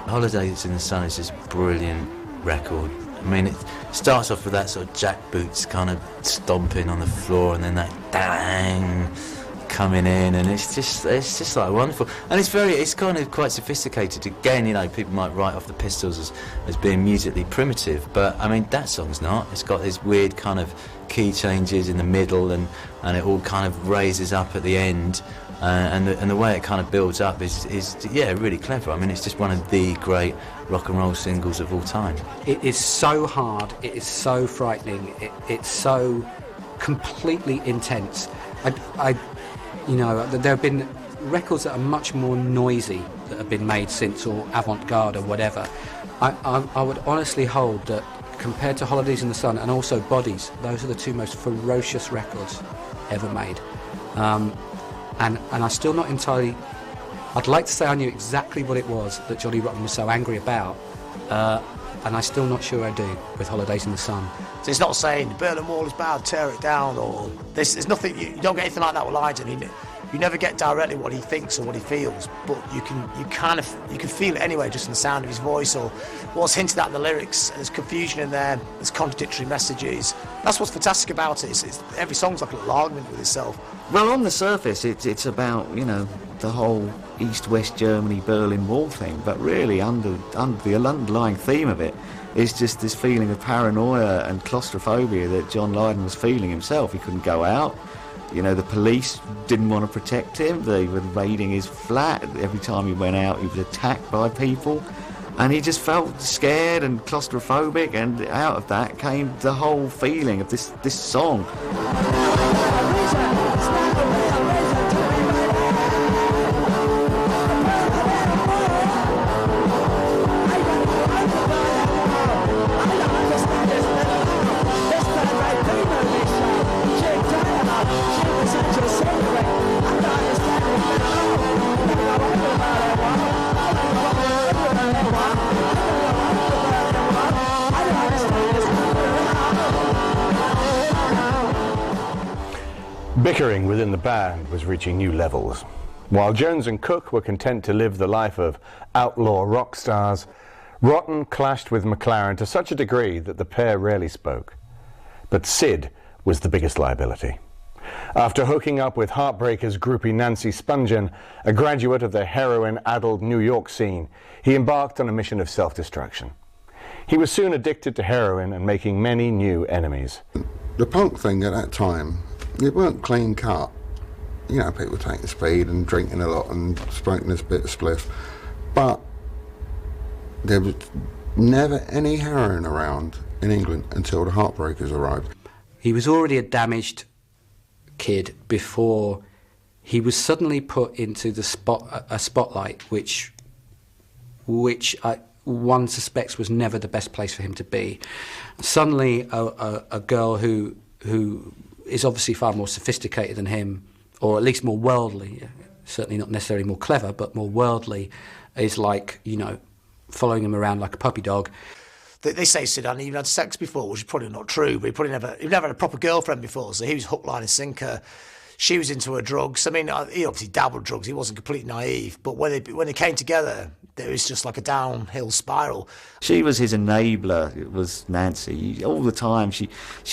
Holidays in the Sun is this brilliant record. I mean, it starts off with that sort of jack boots kind of stomping on the floor, and then that dang coming in, and it's just like wonderful. And it's kind of quite sophisticated. Again, people might write off the Pistols as being musically primitive, but I mean that song's not. It's got these weird kind of key changes in the middle, and it all kind of raises up at the end. And the way it kind of builds up is really clever. I mean, it's just one of the great rock and roll singles of all time. It is so hard. It is so frightening. It's so completely intense. There have been records that are much more noisy that have been made since, or avant-garde or whatever. I would honestly hold that compared to Holidays in the Sun and also Bodies, those are the two most ferocious records ever made. And I'm still not entirely. I'd like to say I knew exactly what it was that Johnny Rotten was so angry about, and I'm still not sure I do with Holidays in the Sun. So it's not saying the Berlin Wall is bad, tear it down, or there's nothing. You don't get anything like that with Lydon. You never get directly what he thinks or what he feels, but you can feel it anyway, just in the sound of his voice or what's hinted at in the lyrics. There's confusion in there. There's contradictory messages. That's what's fantastic about it. Every song's like a little argument with itself. Well, on the surface, it's about the whole East-West Germany Berlin Wall thing, but really under the underlying theme of it is just this feeling of paranoia and claustrophobia that John Lydon was feeling himself. He couldn't go out. The police didn't want to protect him. They were raiding his flat. Every time he went out, he was attacked by people. And he just felt scared and claustrophobic, and out of that came the whole feeling of this song. She was such a secret. I don't understand it at Bickering within the band was reaching new levels. While Jones and Cook were content to live the life of outlaw rock stars, Rotten clashed with McLaren to such a degree that the pair rarely spoke. But Sid was the biggest liability. After hooking up with Heartbreakers groupie Nancy Spungen, a graduate of the heroin-addled New York scene, he embarked on a mission of self-destruction. He was soon addicted to heroin and making many new enemies. The punk thing at that time, it weren't clean cut. You know, people taking speed and drinking a lot and smoking this bit of spliff. But there was never any heroin around in England until the Heartbreakers arrived. He was already a damaged kid before he was suddenly put into the spotlight, which one suspects was never the best place for him to be. Suddenly, a girl who is obviously far more sophisticated than him, or at least more worldly, certainly not necessarily more clever, but more worldly, is like, you know, following him around like a puppy dog. They say Sid hadn't even had sex before, which is probably not true, but he never had a proper girlfriend before, so he was hook, line and sinker. She was into her drugs. I mean, he obviously dabbled drugs, he wasn't completely naive, but when they came together, it was just like a downhill spiral. She was his enabler, it was Nancy. All the time she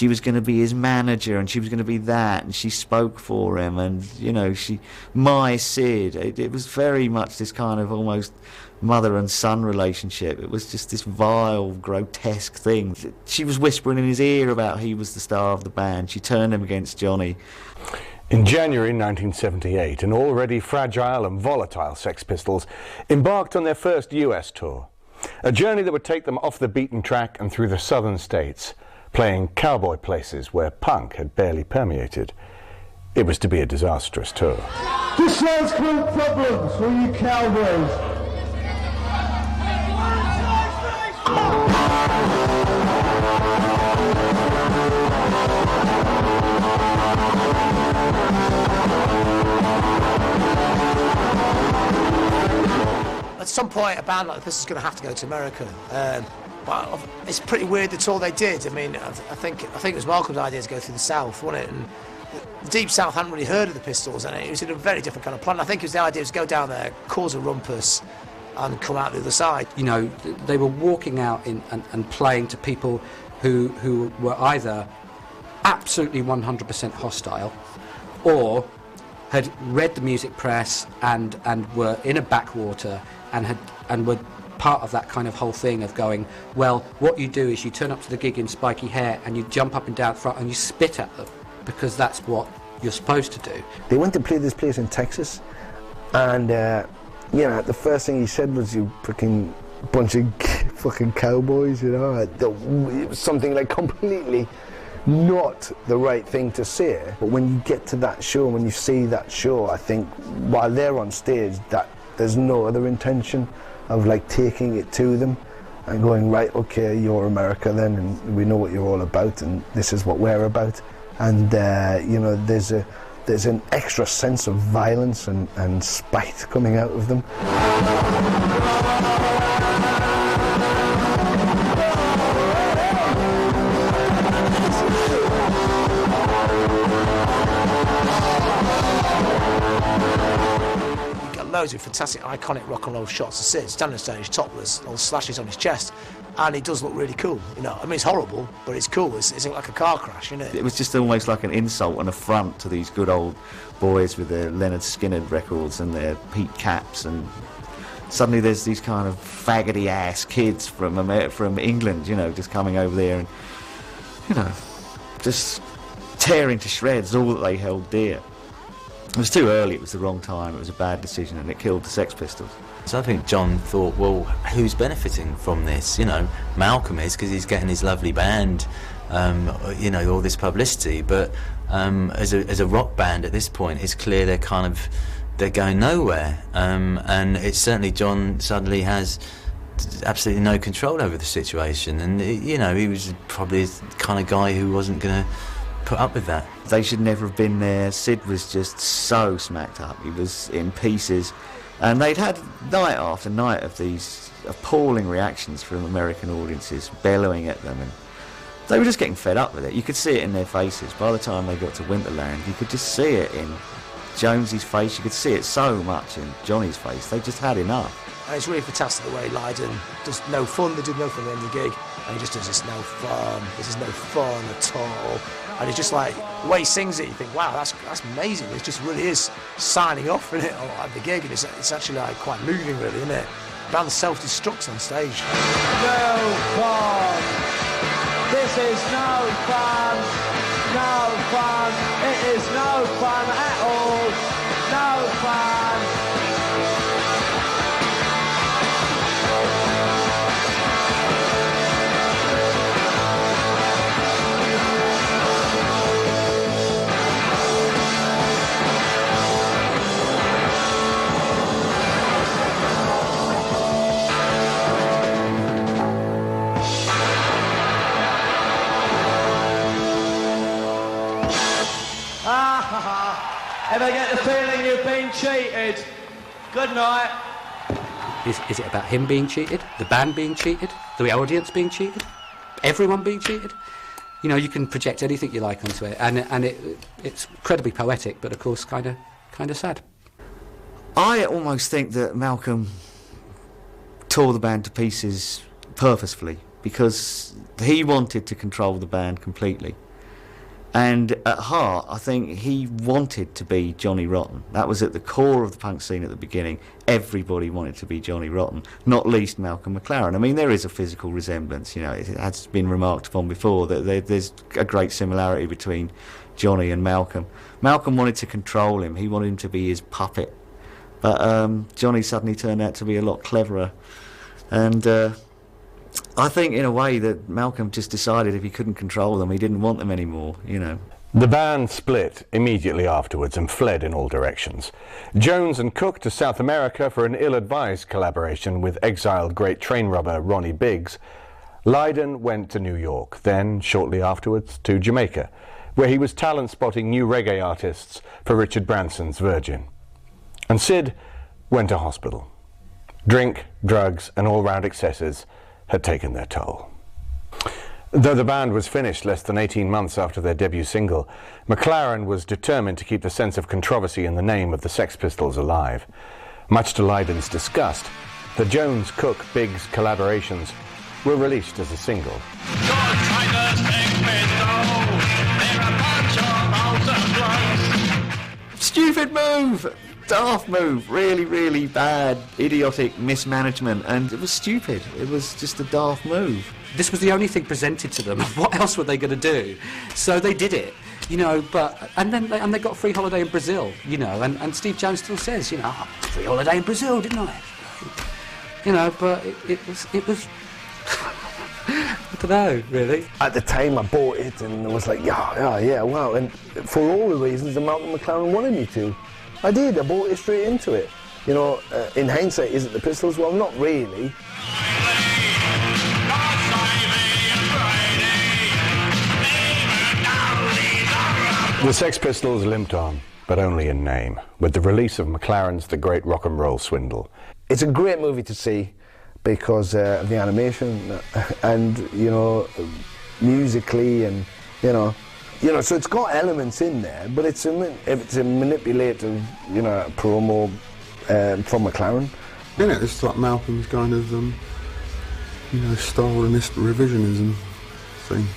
was going to be his manager, and she was going to be that, and she spoke for him, and, you know, my Sid. It was very much this kind of almost mother and son relationship. It was just this vile, grotesque thing. She was whispering in his ear about he was the star of the band. She turned him against Johnny. In January 1978, an already fragile and volatile Sex Pistols embarked on their first US tour, a journey that would take them off the beaten track and through the southern states, playing cowboy places where punk had barely permeated. It was to be a disastrous tour. This show's called Problems for you cowboys. At some point, a band like this is going to have to go to America. But it's pretty weird the tour they did. I mean, I think it was Malcolm's idea to go through the South, wasn't it? And the Deep South hadn't really heard of the Pistols, and it was a very different kind of plan. I think it was the idea to go down there, cause a rumpus, and come out the other side. You know, they were walking out and playing to people who were either absolutely 100% hostile, or had read the music press and were in a backwater and were part of that kind of whole thing of going, well, what you do is you turn up to the gig in spiky hair and you jump up and down front and you spit at them, because that's what you're supposed to do. They went to play this place in Texas, and you know, the first thing he said was, "You freaking bunch of fucking cowboys," you know. It was something like completely not the right thing to say. But when you get to that show, when you see that show, I think while they're on stage, that there's no other intention of like taking it to them and going, right, okay, you're America then, and we know what you're all about, and this is what we're about. And you know, there's an extra sense of violence and spite coming out of them. Loads of fantastic, iconic rock and roll shots of Sid standing on stage, topless, all slashes on his chest, and he does look really cool. You know, I mean, it's horrible, but it's cool. It's like a car crash, you know. It was just almost like an insult and affront to these good old boys with their Leonard Skinner records and their Pete Caps, and suddenly there's these kind of faggoty ass kids from England, you know, just coming over there and, you know, just tearing to shreds all that they held dear. It was too early, it was the wrong time, it was a bad decision, and it killed the Sex Pistols. So I think John thought, well, who's benefiting from this? You know, Malcolm is, because he's getting his lovely band, you know, all this publicity, but as a rock band at this point, it's clear they're going nowhere, and it's certainly John suddenly has absolutely no control over the situation, and you know, he was probably the kind of guy who wasn't going to put up with that. They should never have been there. Sid was just so smacked up. He was in pieces. And they'd had night after night of these appalling reactions from American audiences bellowing at them, and they were just getting fed up with it. You could see it in their faces. By the time they got to Winterland, you could just see it in Jonesy's face. You could see it so much in Johnny's face. They just had enough. And it's really fantastic the way Lydon does no fun. They did no fun at the end of the gig, and he just does this no fun. This is no fun at all. And it's just like the way he sings it, you think, wow, that's amazing. It just really is signing off, isn't it, at the gig, and it's actually like quite moving, really, isn't it? About the self-destructs on stage. No fun. This is no fun. No fun. It is no fun at all. No fun. Ever get the feeling you've been cheated? Good night. Is it about him being cheated? The band being cheated? The audience being cheated? Everyone being cheated? You know, you can project anything you like onto it, and it's incredibly poetic, but of course kind of sad. I almost think that Malcolm tore the band to pieces purposefully, because he wanted to control the band completely. And at heart, I think he wanted to be Johnny Rotten. That was at the core of the punk scene at the beginning. Everybody wanted to be Johnny Rotten, not least Malcolm McLaren. I mean, there is a physical resemblance, you know, it has been remarked upon before that there's a great similarity between Johnny and Malcolm. Malcolm wanted to control him, he wanted him to be his puppet. But Johnny suddenly turned out to be a lot cleverer. And I think, in a way, that Malcolm just decided if he couldn't control them, he didn't want them anymore, you know. The band split immediately afterwards and fled in all directions. Jones and Cook to South America for an ill-advised collaboration with exiled great train robber Ronnie Biggs. Lydon went to New York, then, shortly afterwards, to Jamaica, where he was talent-spotting new reggae artists for Richard Branson's Virgin. And Sid went to hospital. Drink, drugs and all-round excesses had taken their toll. Though the band was finished less than 18 months after their debut single, McLaren was determined to keep the sense of controversy in the name of the Sex Pistols alive. Much to Lydon's disgust, the Jones-Cook-Biggs collaborations were released as a single. Stupid move! Daft move, really, really bad, idiotic mismanagement, and it was stupid. It was just a daft move. This was the only thing presented to them. What else were they going to do? So they did it, you know. And they got a free holiday in Brazil, you know. And Steve Jones still says, you know, free holiday in Brazil, didn't I? You know, but it was. I don't know, really. At the time, I bought it, and I was like, yeah, wow. And for all the reasons that Malcolm McLaren wanted me to. I did, I bought it straight into it. You know, in hindsight, is it the Pistols? Well, not really. The Sex Pistols limped on, but only in name, with the release of McLaren's The Great Rock and Roll Swindle. It's a great movie to see because of the animation and, you know, musically and, you know, so it's got elements in there, but it's a manipulative, you know, promo from McLaren. Yeah, it's like Malcolm's kind of, you know, Stalinist revisionism thing.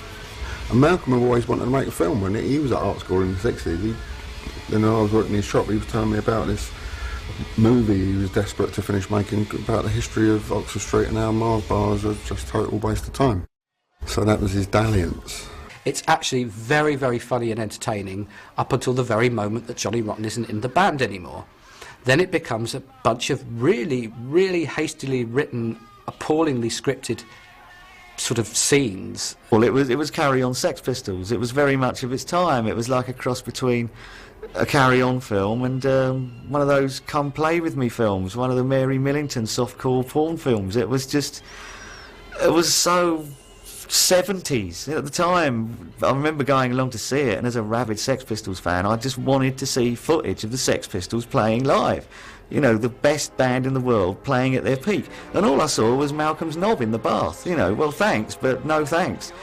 And Malcolm always wanted to make a film, when he was at art school in the 60s. Then I was working in his shop, he was telling me about this movie he was desperate to finish making about the history of Oxford Street and how Mars bars are just total waste of time. So that was his dalliance. It's actually very, very funny and entertaining up until the very moment that Johnny Rotten isn't in the band anymore. Then it becomes a bunch of really, really hastily written, appallingly scripted sort of scenes. Well, it was Carry On Sex Pistols. It was very much of its time. It was like a cross between a Carry On film and one of those Come Play With Me films, one of the Mary Millington softcore porn films. It was so 70s. At the time, I remember going along to see it, and as a rabid Sex Pistols fan, I just wanted to see footage of the Sex Pistols playing live. You know, the best band in the world playing at their peak. And all I saw was Malcolm's knob in the bath. You know, well, thanks, but no thanks.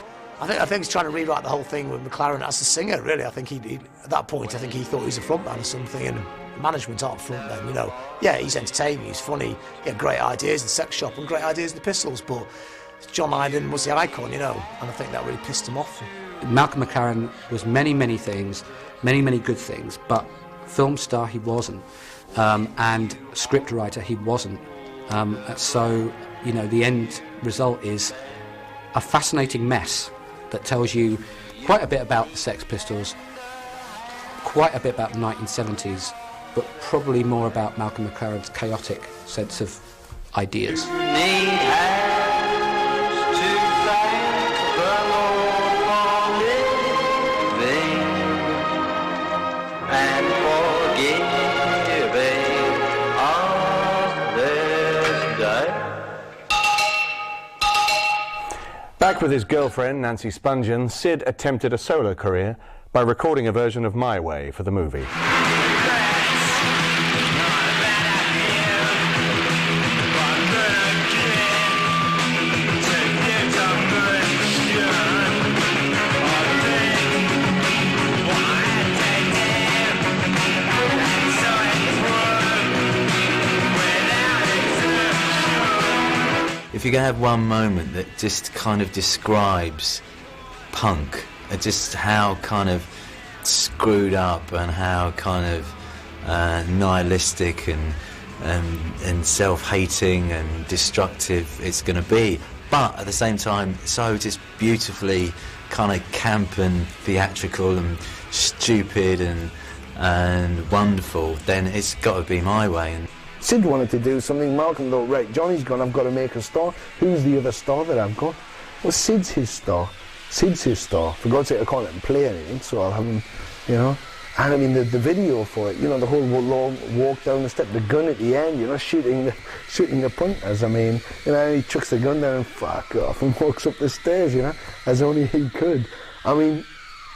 I think he's trying to rewrite the whole thing with McLaren as a singer, really. I think he at that point, I think he thought he was a frontman or something, and management aren't frontmen, you know. Yeah, he's entertaining, he's funny, he had great ideas in the Sex Shop and great ideas in the Pistols, but John Lydon was the icon, you know, and I think that really pissed him off. Malcolm McLaren was many, many things, many, many good things, but film star he wasn't, and script writer he wasn't. So, you know, the end result is a fascinating mess that tells you quite a bit about the Sex Pistols, quite a bit about the 1970s, but probably more about Malcolm McLaren's chaotic sense of ideas. Back with his girlfriend, Nancy Spungen, Sid attempted a solo career by recording a version of My Way for the movie. If you're going to have one moment that just kind of describes punk, just how kind of screwed up and how kind of nihilistic and self-hating and destructive it's going to be, but at the same time so just beautifully kind of camp and theatrical and stupid and wonderful, then it's got to be My Way. And Sid wanted to do something. Malcolm thought, right, Johnny's gone, I've got to make a star. Who's the other star that I've got? Well, Sid's his star. Sid's his star. For God's sake, I can't let him play anything, so I'll have him, you know. And I mean, the video for it, you know, the whole long walk down the step, the gun at the end, you know, shooting the punters. I mean, you know, he chucks the gun down and fuck off and walks up the stairs, you know, as only he could. I mean,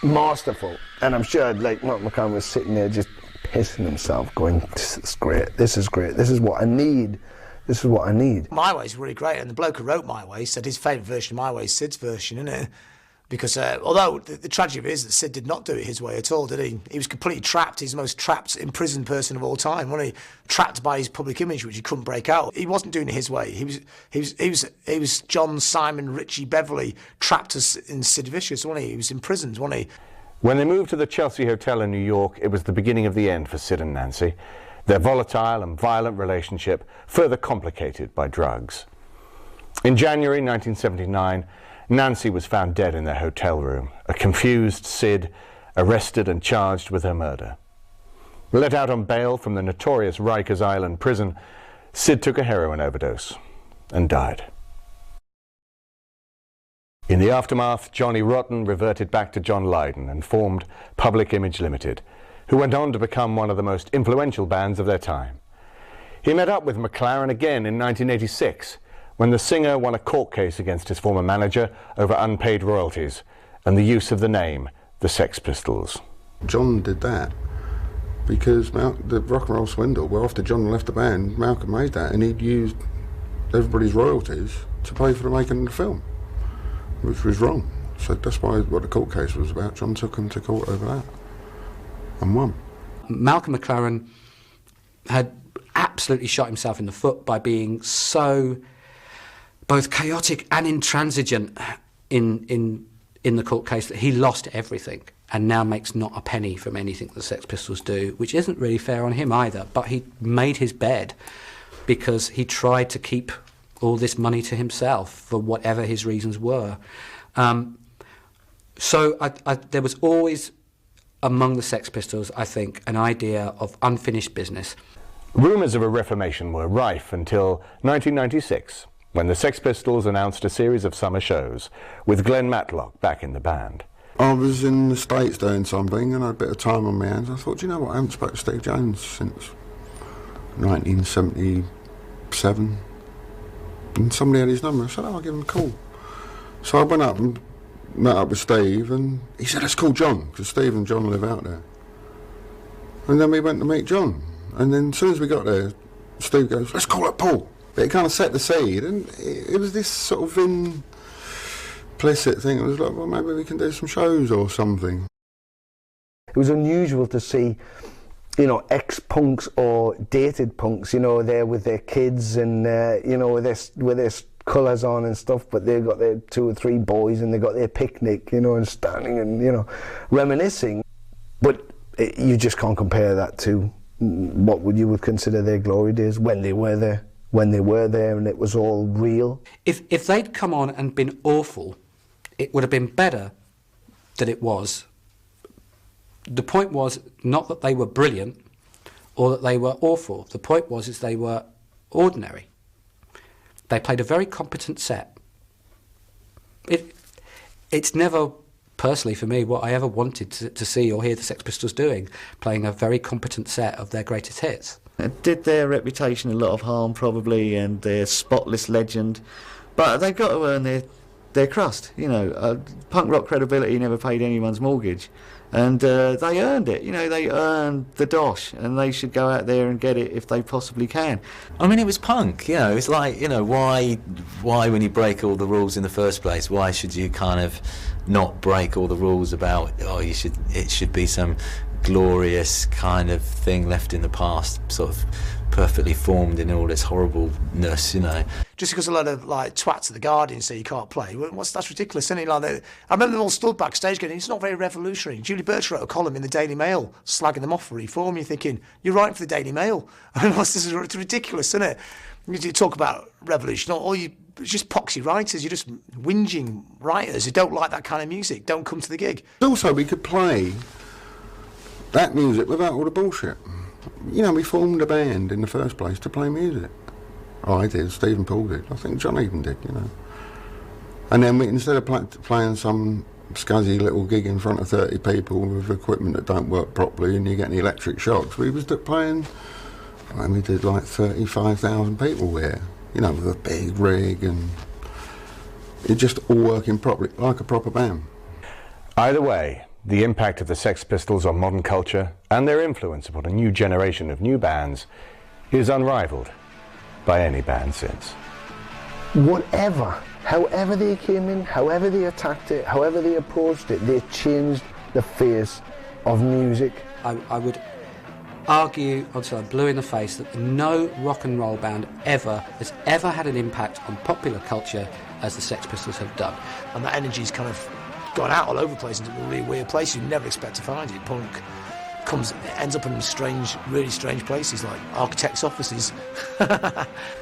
masterful. And I'm sure, like, Mark McLaren was sitting there just pissing himself, going, this is great, this is great, this is what I need, this is what I need. My Way's really great, and the bloke who wrote My Way said his favourite version of My Way is Sid's version, isn't it? Because although the tragedy is that Sid did not do it his way at all, did he? He was completely trapped. He's the most trapped, imprisoned person of all time, wasn't he? Trapped by his public image, which he couldn't break out. He wasn't doing it his way. He was John Simon Ritchie Beverly, trapped as in Sid Vicious, wasn't he? He was imprisoned, wasn't he? When they moved to the Chelsea Hotel in New York, it was the beginning of the end for Sid and Nancy, their volatile and violent relationship further complicated by drugs. In January 1979, Nancy was found dead in their hotel room, a confused Sid arrested and charged with her murder. Let out on bail from the notorious Rikers Island prison, Sid took a heroin overdose and died. In the aftermath, Johnny Rotten reverted back to John Lydon and formed Public Image Limited, who went on to become one of the most influential bands of their time. He met up with McLaren again in 1986, when the singer won a court case against his former manager over unpaid royalties and the use of the name, the Sex Pistols. John did that because the Rock and Roll Swindle, well, after John left the band, Malcolm made that, and he'd used everybody's royalties to pay for the making of the film, which was wrong. So that's why what the court case was about. John took him to court over that and won. Malcolm McLaren had absolutely shot himself in the foot by being so both chaotic and intransigent in the court case that he lost everything and now makes not a penny from anything the Sex Pistols do, which isn't really fair on him either. But he made his bed because he tried to keep all this money to himself for whatever his reasons were. So there was always, among the Sex Pistols, I think, an idea of unfinished business. Rumours of a reformation were rife until 1996, when the Sex Pistols announced a series of summer shows, with Glen Matlock back in the band. I was in the States doing something and I had a bit of time on my hands. I thought, you know what, I haven't spoken to Steve Jones since 1977. And somebody had his number. I said, oh, I'll give him a call. So I went up and met up with Steve, and he said, let's call John, because Steve and John live out there. And then we went to meet John. And then as soon as we got there, Steve goes, let's call up Paul. It kind of set the seed, and it was this sort of implicit thing. It was like, well, maybe we can do some shows or something. It was unusual to see, you know, ex-punks or dated punks, you know, there with their kids and, you know, with their colours on and stuff, but they've got their 2 or 3 boys and they got their picnic, you know, and standing and, you know, reminiscing. But you just can't compare that to what you would consider their glory days when they were there. When they were there and it was all real. If they'd come on and been awful, it would have been better than it was. The point was not that they were brilliant or that they were awful. The point was is they were ordinary. They played a very competent set. It's never, personally for me, what I ever wanted to see or hear the Sex Pistols doing, playing a very competent set of their greatest hits. It did their reputation a lot of harm, probably, and their spotless legend. But they've got to earn their crust, you know. Punk rock credibility never paid anyone's mortgage. And they earned it, you know, they earned the dosh, and they should go out there and get it if they possibly can. I mean, it was punk, you know, it's like, you know, why when you break all the rules in the first place, why should you kind of not break all the rules about, oh, it should be some glorious kind of thing left in the past, sort of perfectly formed in all its horribleness, you know. Just because a lot of like twats at the Guardian say you can't play, that's ridiculous, isn't it? Like I remember them all stood backstage going, it's not very revolutionary. Julie Birch wrote a column in the Daily Mail slagging them off for reform. You're thinking, you're writing for the Daily Mail. I mean, it's ridiculous, isn't it? You talk about revolution, it's just poxy writers, you're just whinging writers who don't like that kind of music, don't come to the gig. Also, we could play that music without all the bullshit. You know, we formed a band in the first place to play music. I did, Steve and Paul did, I think John even did, you know. And then instead of playing some scuzzy little gig in front of 30 people with equipment that don't work properly and you get the electric shocks, we was playing, and we did like 35,000 people there, you know, with a big rig, and it just all working properly, like a proper band. Either way, the impact of the Sex Pistols on modern culture and their influence upon a new generation of new bands is unrivaled by any band since. However they came in, however they attacked it, however they approached it, they changed the face of music. I would argue until I'm blue in the face that no rock and roll band has ever had an impact on popular culture as the Sex Pistols have done. And that energy's kind of gone out all over the place into a really weird place you never expect to find it. Punk ends up in really strange places like architects' offices.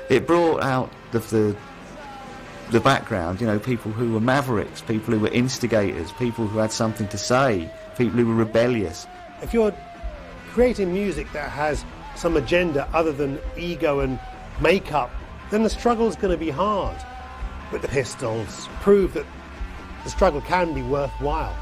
It brought out the background, you know, people who were mavericks, people who were instigators, people who had something to say, people who were rebellious. If you're creating music that has some agenda other than ego and makeup, then the struggle's going to be hard. But the Pistols prove that the struggle can be worthwhile.